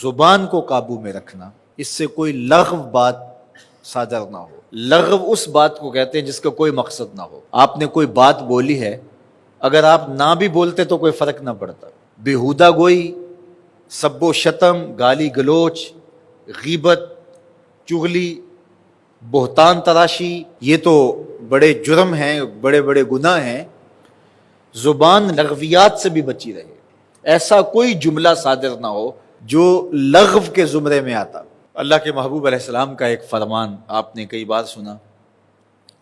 زبان کو قابو میں رکھنا، اس سے کوئی لغو بات صادر نہ ہو۔ لغو اس بات کو کہتے ہیں جس کا کوئی مقصد نہ ہو۔ آپ نے کوئی بات بولی ہے، اگر آپ نہ بھی بولتے تو کوئی فرق نہ پڑتا۔ بیہودہ گوئی، سب و شتم، گالی گلوچ، غیبت، چغلی، بہتان تراشی، یہ تو بڑے جرم ہیں، بڑے بڑے گناہ ہیں۔ زبان لغویات سے بھی بچی رہے، ایسا کوئی جملہ صادر نہ ہو جو لغو کے زمرے میں آتا۔ اللہ کے محبوب علیہ السلام کا ایک فرمان آپ نے کئی بار سنا۔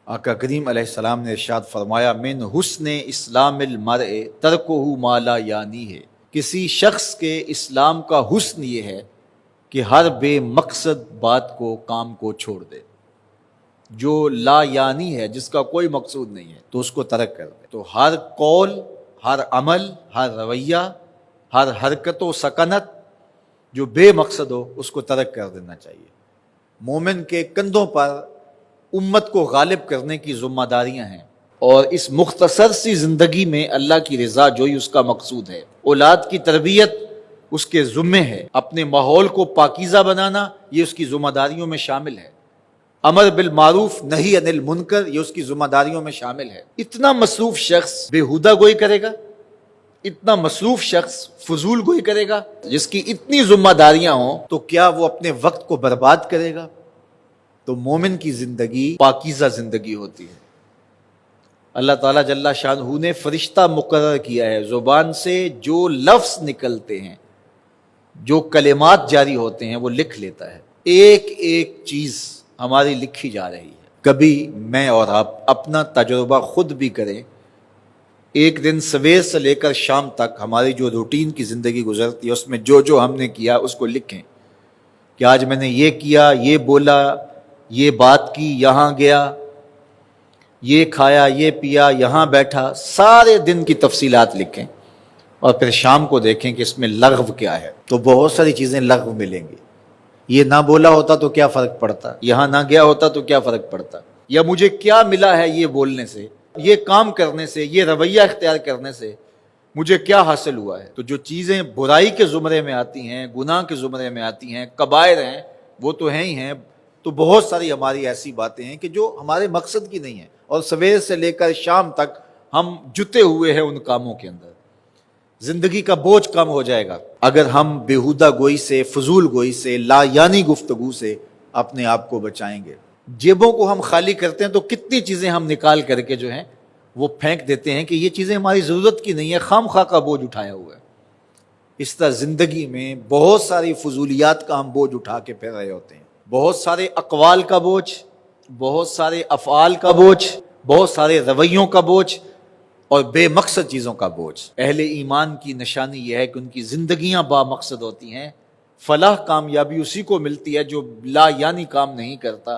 آقا کریم علیہ السلام نے ارشاد فرمایا، من حسن اسلام المرء ترکہ ما لا یعنی ہے۔ کسی شخص کے اسلام کا حسن یہ ہے کہ ہر بے مقصد بات کو، کام کو چھوڑ دے، جو لا یعنی ہے، جس کا کوئی مقصود نہیں ہے تو اس کو ترک کر دے۔ تو ہر قول، ہر عمل، ہر رویہ، ہر حرکت و سکنت جو بے مقصد ہو اس کو ترک کر دینا چاہیے۔ مومن کے کندھوں پر امت کو غالب کرنے کی ذمہ داریاں ہیں، اور اس مختصر سی زندگی میں اللہ کی رضا جوئی اس کا مقصود ہے۔ اولاد کی تربیت اس کے ذمے ہے، اپنے ماحول کو پاکیزہ بنانا یہ اس کی ذمہ داریوں میں شامل ہے، امر بالمعروف نہی عن المنکر یہ اس کی ذمہ داریوں میں شامل ہے۔ اتنا مصروف شخص بیہودہ گوئی کرے گا، اتنا مصروف شخص فضول گوئی کرے گا، جس کی اتنی ذمہ داریاں ہوں، تو کیا وہ اپنے وقت کو برباد کرے گا؟ تو مومن کی زندگی پاکیزہ زندگی ہوتی ہے۔ اللہ تعالیٰ جل شانہ نے فرشتہ مقرر کیا ہے، زبان سے جو لفظ نکلتے ہیں، جو کلمات جاری ہوتے ہیں وہ لکھ لیتا ہے۔ ایک ایک چیز ہماری لکھی جا رہی ہے۔ کبھی میں اور آپ اپنا تجربہ خود بھی کریں، ایک دن سویر سے لے کر شام تک ہماری جو روٹین کی زندگی گزرتی ہے، اس میں جو جو ہم نے کیا اس کو لکھیں کہ آج میں نے یہ کیا، یہ بولا، یہ بات کی، یہاں گیا، یہ کھایا، یہ پیا، یہاں بیٹھا، سارے دن کی تفصیلات لکھیں، اور پھر شام کو دیکھیں کہ اس میں لغو کیا ہے۔ تو بہت ساری چیزیں لغو ملیں گی۔ یہ نہ بولا ہوتا تو کیا فرق پڑتا، یہاں نہ گیا ہوتا تو کیا فرق پڑتا، یا مجھے کیا ملا ہے یہ بولنے سے، یہ کام کرنے سے، یہ رویہ اختیار کرنے سے مجھے کیا حاصل ہوا ہے۔ تو جو چیزیں برائی کے زمرے میں آتی ہیں، گناہ کے زمرے میں آتی ہیں، کبائر ہیں، وہ تو ہیں ہی ہیں۔ تو بہت ساری ہماری ایسی باتیں ہیں کہ جو ہمارے مقصد کی نہیں ہیں، اور سویر سے لے کر شام تک ہم جتے ہوئے ہیں ان کاموں کے اندر۔ زندگی کا بوجھ کم ہو جائے گا اگر ہم بیہودہ گوئی سے، فضول گوئی سے، لا یعنی گفتگو سے اپنے آپ کو بچائیں گے۔ جیبوں کو ہم خالی کرتے ہیں تو کتنی چیزیں ہم نکال کر کے جو ہیں وہ پھینک دیتے ہیں کہ یہ چیزیں ہماری ضرورت کی نہیں ہے، خام خواہ کا بوجھ اٹھایا ہوا ہے۔ اس طرح زندگی میں بہت ساری فضولیات کا ہم بوجھ اٹھا کے پھر رہے ہوتے ہیں، بہت سارے اقوال کا بوجھ، بہت سارے افعال کا بوجھ، بہت سارے رویوں کا بوجھ، اور بے مقصد چیزوں کا بوجھ۔ اہل ایمان کی نشانی یہ ہے کہ ان کی زندگیاں با مقصد ہوتی ہیں۔ فلاح کامیابی اسی کو ملتی ہے جو لا یعنی کام نہیں کرتا،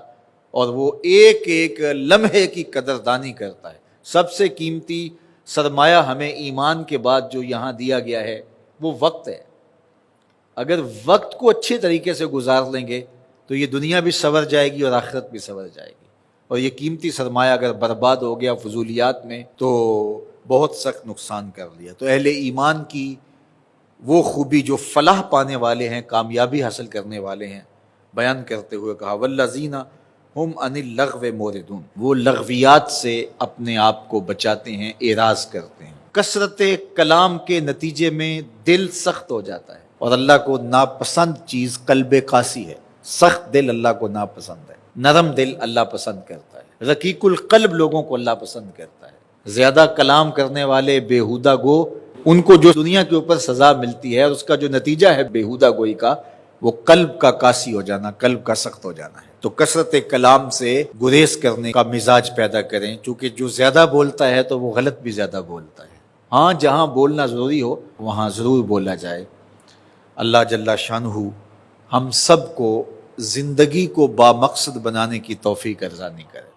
اور وہ ایک ایک لمحے کی قدردانی کرتا ہے۔ سب سے قیمتی سرمایہ ہمیں ایمان کے بعد جو یہاں دیا گیا ہے وہ وقت ہے۔ اگر وقت کو اچھے طریقے سے گزار لیں گے تو یہ دنیا بھی سنور جائے گی اور آخرت بھی سنور جائے گی، اور یہ قیمتی سرمایہ اگر برباد ہو گیا فضولیات میں تو بہت سخت نقصان کر لیا۔ تو اہل ایمان کی وہ خوبی جو فلاح پانے والے ہیں، کامیابی حاصل کرنے والے ہیں، بیان کرتے ہوئے کہا والذین ہم عن اللغو موردون، وہ لغویات سے اپنے آپ کو بچاتے ہیں، اعراض کرتے ہیں۔ کثرت کلام کے نتیجے میں دل سخت ہو جاتا ہے، اور اللہ کو ناپسند چیز قلب قاسی ہے۔ سخت دل اللہ کو ناپسند ہے، نرم دل اللہ پسند کرتا ہے، رقیق القلب لوگوں کو اللہ پسند کرتا ہے۔ زیادہ کلام کرنے والے بیہودہ گو، ان کو جو دنیا کے اوپر سزا ملتی ہے اور اس کا جو نتیجہ ہے بیہودہ گوئی کا، وہ قلب کا قاسی ہو جانا، قلب کا سخت ہو جانا ہے۔ تو کثرت کلام سے گریز کرنے کا مزاج پیدا کریں، چونکہ جو زیادہ بولتا ہے تو وہ غلط بھی زیادہ بولتا ہے۔ ہاں جہاں بولنا ضروری ہو وہاں ضرور بولا جائے۔ اللہ جل شانہ ہم سب کو زندگی کو با مقصد بنانے کی توفیق ارزانی کرے۔